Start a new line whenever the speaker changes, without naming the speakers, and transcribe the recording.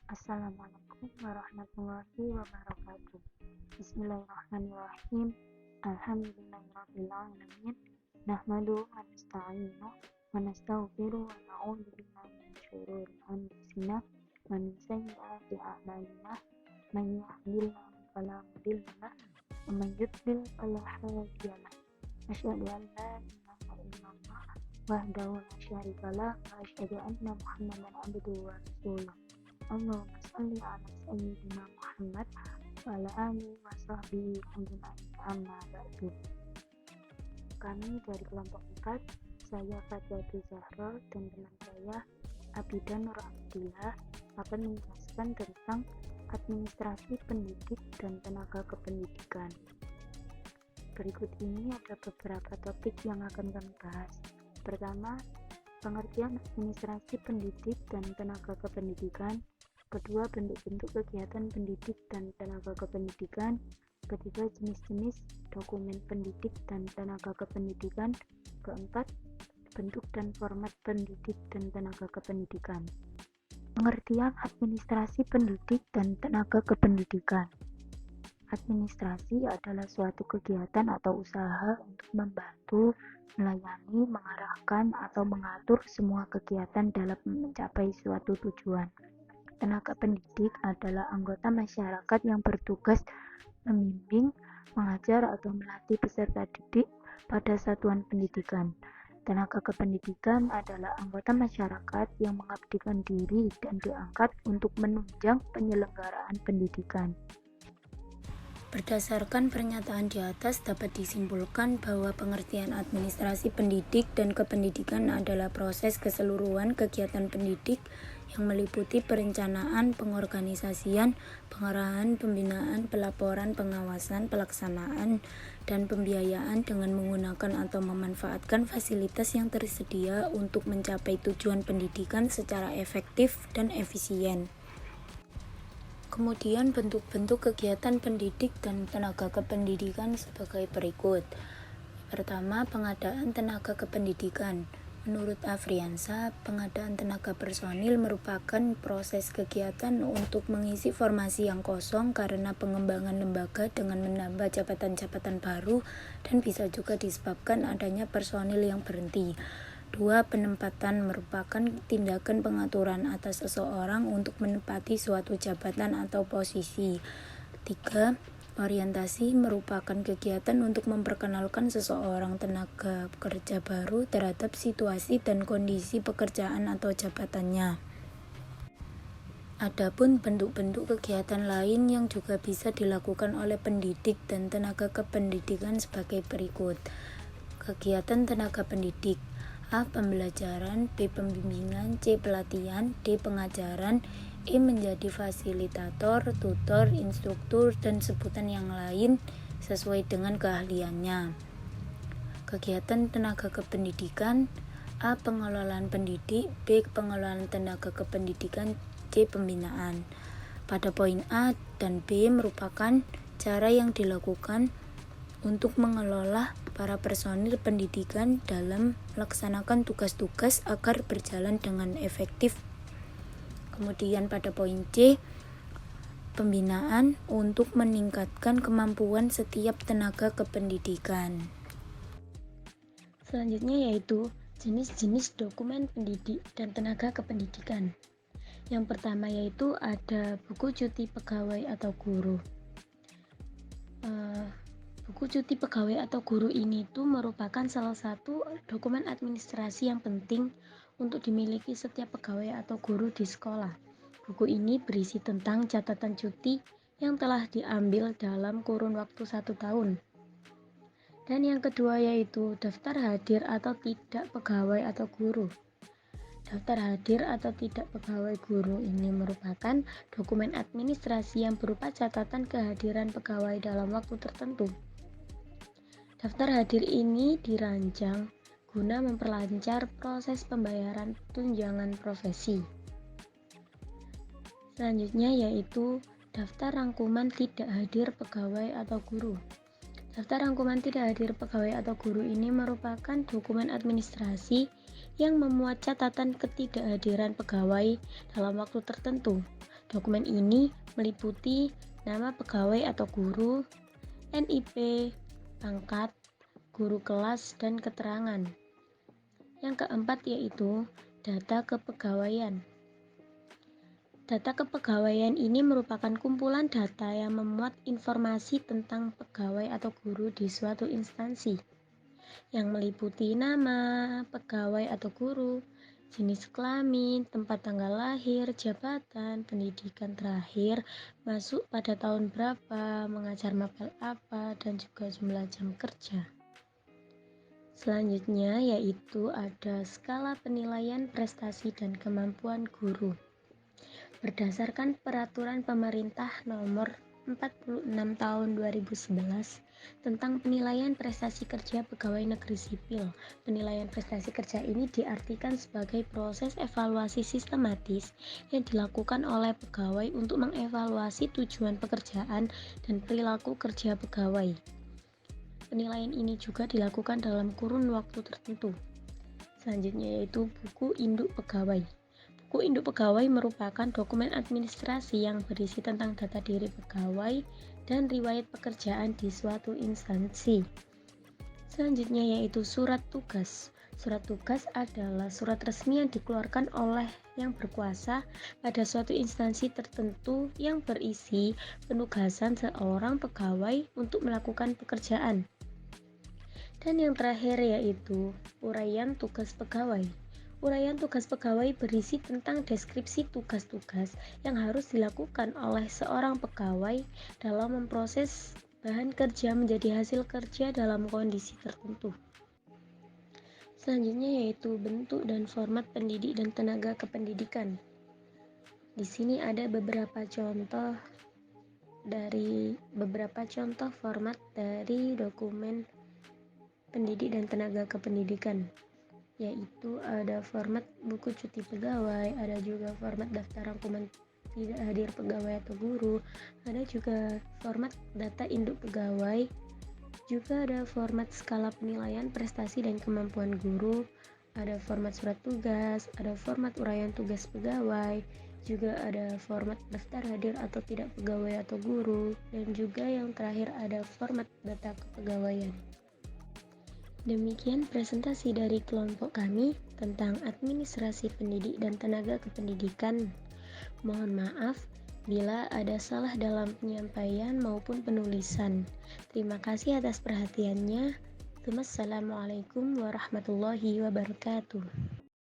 Assalamualaikum warahmatullahi wabarakatuh. Bismillahirrahmanirrahim. Alhamdulillahirrahmanirrahim. Nahmadu wa nasta'inu wa nastaghfiru wa na'udzu billahi min syururi anfusina wa min sayyiati a'malina. Man yahdihillahu fala mudilla lahu wa man yudlil fala hadiya lahu. Asyhadu an la ilaha illallah wahdahu la syarika lahu wa asyhadu anna Muhammadan abduhu wa rasuluh. Allahumma shalli ala sayyidina Muhammad wa ala alihi wa sahbihi ajma'in, amma ba'du. Kami dari kelompok 4, saya Fathiyah Zahra dan teman saya Abida Nur Abdillah akan menjelaskan tentang administrasi pendidik dan tenaga kependidikan. Berikut ini ada beberapa topik yang akan kami bahas. Pertama, pengertian administrasi pendidik dan tenaga kependidikan. Kedua, bentuk-bentuk kegiatan pendidik dan tenaga kependidikan. Ketiga, jenis-jenis dokumen pendidik dan tenaga kependidikan. Keempat, bentuk dan format pendidik dan tenaga kependidikan. Pengertian administrasi pendidik dan tenaga kependidikan. Administrasi adalah suatu kegiatan atau usaha untuk membantu, melayani, mengarahkan, atau mengatur semua kegiatan dalam mencapai suatu tujuan. Tenaga pendidik adalah anggota masyarakat yang bertugas membimbing, mengajar, atau melatih peserta didik pada satuan pendidikan. Tenaga kependidikan adalah anggota masyarakat yang mengabdikan diri dan diangkat untuk menunjang penyelenggaraan pendidikan.
Berdasarkan pernyataan di atas dapat disimpulkan bahwa pengertian administrasi pendidik dan kependidikan adalah proses keseluruhan kegiatan pendidik yang meliputi perencanaan, pengorganisasian, pengarahan, pembinaan, pelaporan, pengawasan, pelaksanaan, dan pembiayaan dengan menggunakan atau memanfaatkan fasilitas yang tersedia untuk mencapai tujuan pendidikan secara efektif dan efisien. Kemudian bentuk-bentuk kegiatan pendidik dan tenaga kependidikan sebagai berikut. Pertama, pengadaan tenaga kependidikan. Menurut Afriansa, pengadaan tenaga personil merupakan proses kegiatan untuk mengisi formasi yang kosong karena pengembangan lembaga dengan menambah jabatan-jabatan baru dan bisa juga disebabkan adanya personil yang berhenti. 2. Penempatan merupakan tindakan pengaturan atas seseorang untuk menempati suatu jabatan atau posisi. 3. Orientasi merupakan kegiatan untuk memperkenalkan seseorang tenaga kerja baru terhadap situasi dan kondisi pekerjaan atau jabatannya. Adapun bentuk-bentuk kegiatan lain yang juga bisa dilakukan oleh pendidik dan tenaga kependidikan sebagai berikut. Kegiatan tenaga pendidik: A. Pembelajaran, B. Pembimbingan, C. Pelatihan, D. Pengajaran, E. Menjadi fasilitator, tutor, instruktur, dan sebutan yang lain sesuai dengan keahliannya. Kegiatan tenaga kependidikan: A. Pengelolaan pendidik, B. Pengelolaan tenaga kependidikan, C. Pembinaan. Pada poin A dan B merupakan cara yang dilakukan untuk mengelola para personil pendidikan dalam melaksanakan tugas-tugas agar berjalan dengan efektif. Kemudian pada poin C, pembinaan untuk meningkatkan kemampuan setiap tenaga kependidikan.
Selanjutnya yaitu jenis-jenis dokumen pendidik dan tenaga kependidikan. Yang pertama yaitu ada buku cuti pegawai atau guru. Buku cuti pegawai atau guru ini tuh merupakan salah satu dokumen administrasi yang penting untuk dimiliki setiap pegawai atau guru di sekolah. Buku ini berisi tentang catatan cuti yang telah diambil dalam kurun waktu 1 tahun. Dan yang kedua yaitu daftar hadir atau tidak pegawai atau guru. Daftar hadir atau tidak pegawai guru ini merupakan dokumen administrasi yang berupa catatan kehadiran pegawai dalam waktu tertentu. Daftar hadir ini dirancang guna memperlancar proses pembayaran tunjangan profesi. Selanjutnya yaitu daftar rangkuman tidak hadir pegawai atau guru. Daftar rangkuman tidak hadir pegawai atau guru ini merupakan dokumen administrasi yang memuat catatan ketidakhadiran pegawai dalam waktu tertentu. Dokumen ini meliputi nama pegawai atau guru, NIP, pangkat, guru kelas, dan keterangan. Yang keempat yaitu data kepegawaian. Data kepegawaian ini merupakan kumpulan data yang memuat informasi tentang pegawai atau guru di suatu instansi, yang meliputi nama pegawai atau guru, jenis kelamin, tempat tanggal lahir, jabatan, pendidikan terakhir, masuk pada tahun berapa, mengajar mapel apa, dan juga jumlah jam kerja. Selanjutnya yaitu ada skala penilaian prestasi dan kemampuan guru. Berdasarkan peraturan pemerintah nomor 46 tahun 2011 tentang penilaian prestasi kerja pegawai negeri sipil. Penilaian prestasi kerja ini diartikan sebagai proses evaluasi sistematis yang dilakukan oleh pegawai untuk mengevaluasi tujuan pekerjaan dan perilaku kerja pegawai. Penilaian ini juga dilakukan dalam kurun waktu tertentu. Selanjutnya yaitu buku induk pegawai. Buku induk pegawai merupakan dokumen administrasi yang berisi tentang data diri pegawai dan riwayat pekerjaan di suatu instansi. Selanjutnya yaitu surat tugas. Surat tugas adalah surat resmi yang dikeluarkan oleh yang berkuasa pada suatu instansi tertentu yang berisi penugasan seorang pegawai untuk melakukan pekerjaan. Dan yang terakhir yaitu uraian tugas pegawai. Uraian tugas pegawai berisi tentang deskripsi tugas-tugas yang harus dilakukan oleh seorang pegawai dalam memproses bahan kerja menjadi hasil kerja dalam kondisi tertentu. Selanjutnya yaitu bentuk dan format pendidik dan tenaga kependidikan. Di sini ada beberapa contoh format dari dokumen pendidik dan tenaga kependidikan, yaitu ada format buku cuti pegawai, ada juga format daftar rangkuman tidak hadir pegawai atau guru, ada juga format data induk pegawai, juga ada format skala penilaian prestasi dan kemampuan guru, ada format surat tugas, ada format uraian tugas pegawai, juga ada format daftar hadir atau tidak pegawai atau guru, dan juga yang terakhir ada format data kepegawaian. Demikian presentasi dari kelompok kami tentang administrasi pendidik dan tenaga kependidikan. Mohon maaf bila ada salah dalam penyampaian maupun penulisan. Terima kasih atas perhatiannya. Wassalamualaikum warahmatullahi wabarakatuh.